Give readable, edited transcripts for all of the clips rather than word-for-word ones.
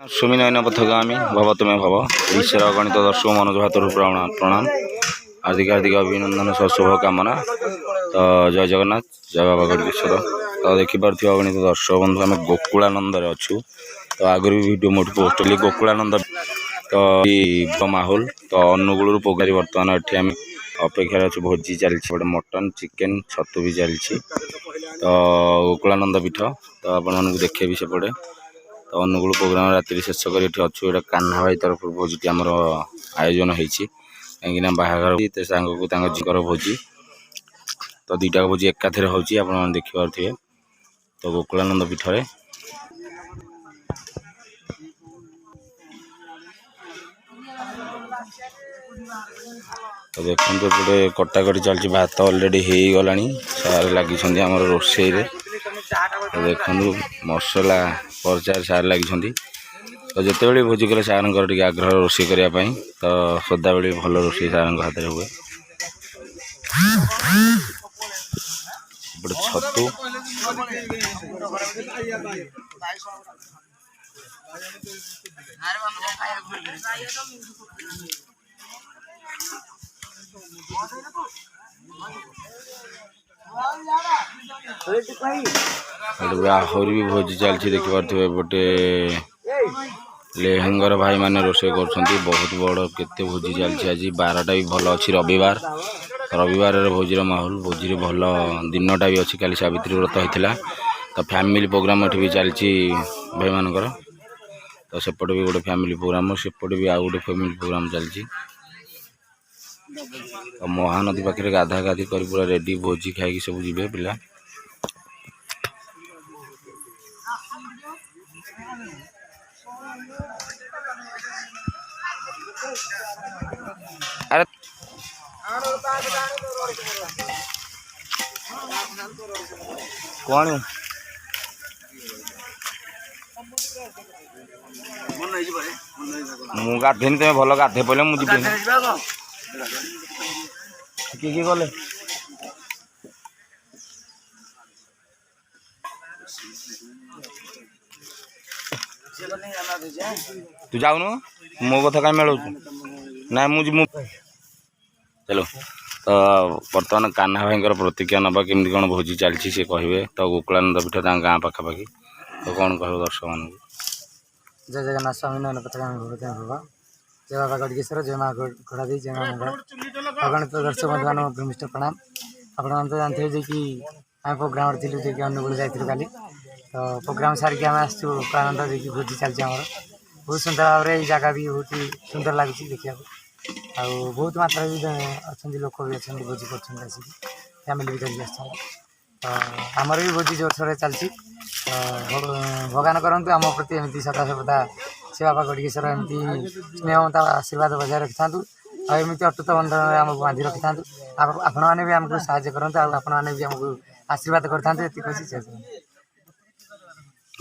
सुमिनयन पथगामी भव तुम्हें भव ईश्वर गणित दर्शक मनोज भातर प्रणाम हार्दिक हार्दिक अभिनंदन शुभ कामना। तो जय जगन्नाथ जय बाबा गणेश्वर। तो देखिपे अगणित दर्शक बंधु आम गोकुलानंद अच्छु। तो आगुरी भी भिडियो मोट पोस्ट कली गोकुलानंद तो माहौल तो अनुगुल पोगारी बर्तमान ये आम अपेक्षा अच्छे भोजी चलती मटन चिकेन छतु भी चलती। तो गोकुलानंद पीठ तो आपण देखे भी सेपटे तो अनुगुल प्रोग्राम रात्रि शेष कर अच्छु। ये कान्हा भाई तरफ भोजी आमर आयोजन होती कहीं बाहाघर सांग को झीकर भोजी तो दुईटा भोजी एकाथरे होची आपण देखिपे। तो गोकुलानंद पीठ तो देखो एपटे कटाकटी चलती भात अलरेडी हो गला सारे लगी रोसे तो देखो मसला परचार सार लगी। तो जिते बड़े भोजी कले सार आग्रह रोषे करने तो सदा बेले भल रोषे सार हाथ में हुए। छतु आहरी भी भोजी चलती देखिपे एपटे लेहेंगर भाई माने रोषे कर बहुत बड़ केते भोजी चलती। आज 12टा भी भल अच्छी रविवार रविवार भोजीर माहौल भोजी भल दिनटा भी अच्छी काली सावित्री व्रत होता तो फैमिली प्रोग्राम भी चलती भाई मानकर। तो सेपटे भी गोटे फैमिली प्रोग्राम सेपटे भी आउ गोटे फैमिली प्रोग्राम चलती। तो महानदी पाखे गाधा गाधी कर पूरा रेडी भोजी खाई सब जी पिला। अरे कौन मु गाधेनी तुम भल गाधे पड़े मुझे किए गले तू जाऊनु मो कथा कहीं मिलू ना मुझे चलो। तो बर्तमान कान्हा भाई प्रतिक्रिया नवा केमती कौन भोजी चलती सी कहे। तो गोकुलानंद पीठ गाँ पाखापाखि तो कौन कह दर्शक मान जय जगन्नाथ स्वामी नयन पथगामी भव जय बाबा गड़गेश्वर जय माँ घोड़ा दी जय माँ मंगल अगणित दर्शक बंधु मान भूमिष्ठ प्रणाम। आप तो जानते हैं कि आम प्रोग्राम थी देखिए अनुगुल जाइलु काली तो प्रोग्राम सारिक आम आनंद देखिए भोजी चलती आमर बहुत सुंदर भाव में जगह भी बहुत सुंदर लगुच देखा आ बहुत मात्रा भी अच्छा लोक भी अच्छा भोजी कर फैमिली भी धरिकी आस तो आमर भी भोजी जोर सोर चलती। तो भगवान करूँ आम प्रति एमती सदा सर्वदा से बाबा गड़गेश्वर एमती स्नेहमता आशीर्वाद बजाय रखि था एमती अटूट बंधन आमको बांधि रखि था। आपण मैंने भी आमको साहय करूँ आपण मैंने भी आमको आशीर्वाद करते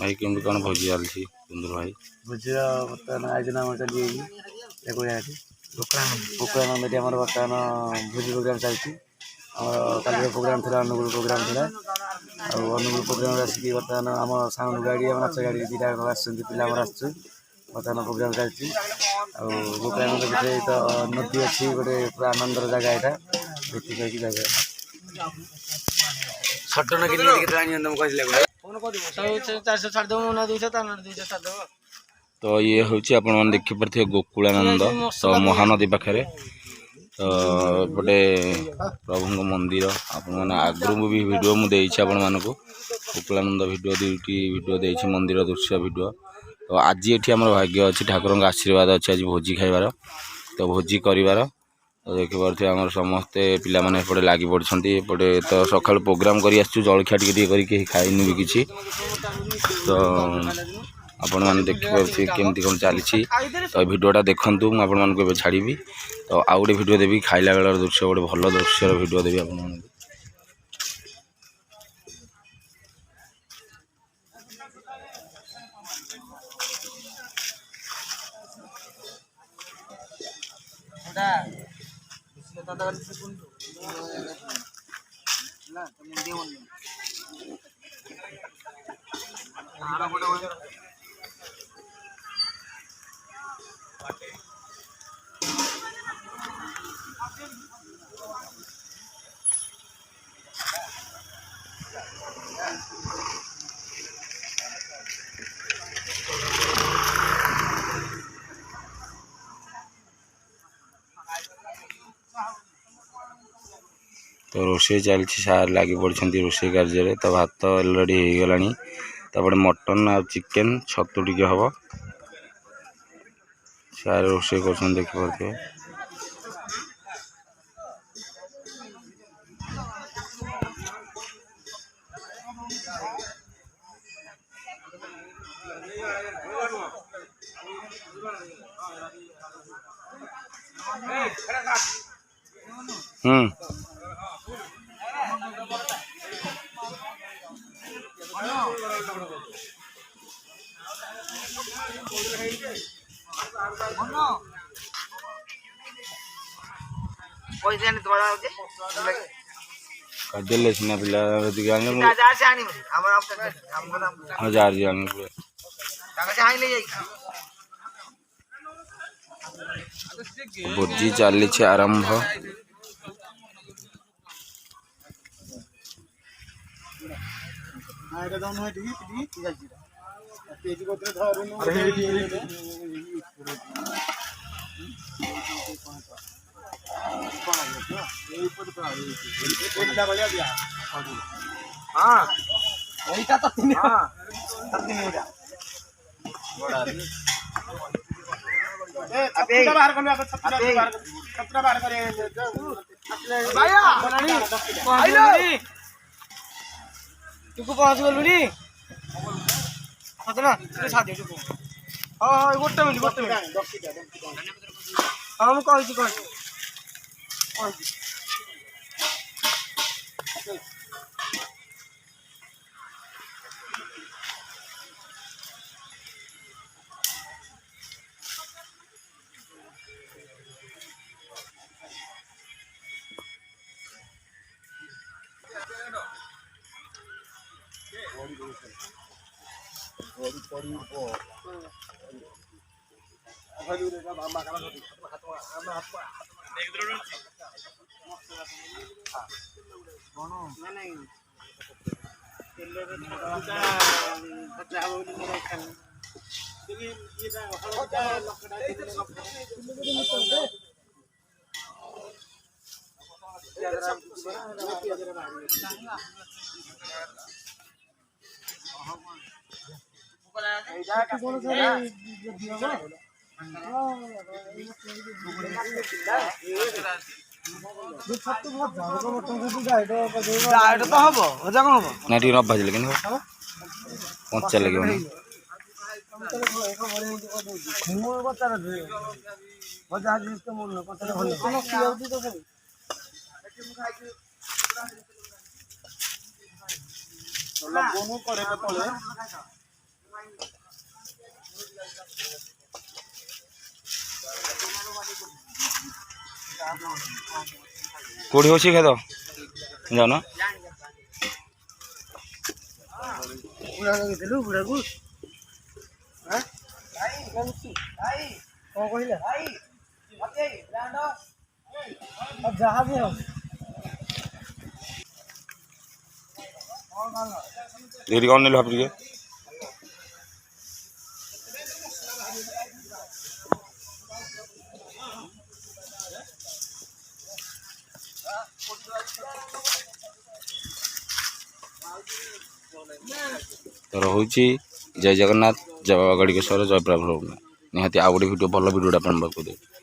भाई केमती कौन भोजी चलती सुंदर भाई भोजी बर्तमान आयोजन आम चली गोकुलानंद आम बर्तमान भोजी प्रोग्राम चलती कल प्रोग्राम थी अनुगुल प्रोग्राम थी अनुगुल प्रोग्राम आसिक बर्तमान आम साउंड गाड़ी नाच गाड़ी दुटा पिला बर्तमान प्रोग्राम चलती। गोकुलानंद पीठ तो नदी अच्छी गोटे पूरा आनंदर जगह यहाँ तो ये हूँ आप देखिपे गोकुलानंद तो महानदी पाखे तो एपटे प्रभु मंदिर आपण आगु भी वीडियो मुझे आपको गोकुलानंद वीडियो दुईटी वीडियो देती मंदिर दृश्य वीडियो। तो आज ये भाग्य अच्छी ठाकुर आशीर्वाद अच्छे आज भोजी खाइबार तो भोजी कर तो देखिपे आम समस्ते पे लगी पड़ते एपटे तो सका प्रोग्राम कर जलखिया टी खाइनी भी किसी। तो आपण मैंने देखिए केमती कौन चली तो भिडटा देखूँ मुझे छाड़ी तो आउ गोटे भिड देवी खाइला बेलार दृश्य गोटे भल दृश्य भिड देवी आप तो रोषे चलती सार लगी पड़ी रोषे कार्य तो भात अलरेडी हो गला तापरे मटन आ चिकेन छतु टिके हम सार रोषे कर देखिपे कदेले सिना पिला जार भोजी चली आरंभ हाँ वहीटा तो तीन बाहर तुको पहुँच गलुनी सतना साथी तुको हाँ हाँ गोटे मिनिट हाँ मुझे कही ना टी भाजी लेकिन कंचा लगे कोड़ी हो खाद जाओ ना जहाँ भी हो देखिए कौन नहीं भाभी तो रोचे जय जगन्नाथ जय बाबा गड़केश्वर जय प्रभु निहाती आउ गोटे भिडियो भल भिडियोटा पाक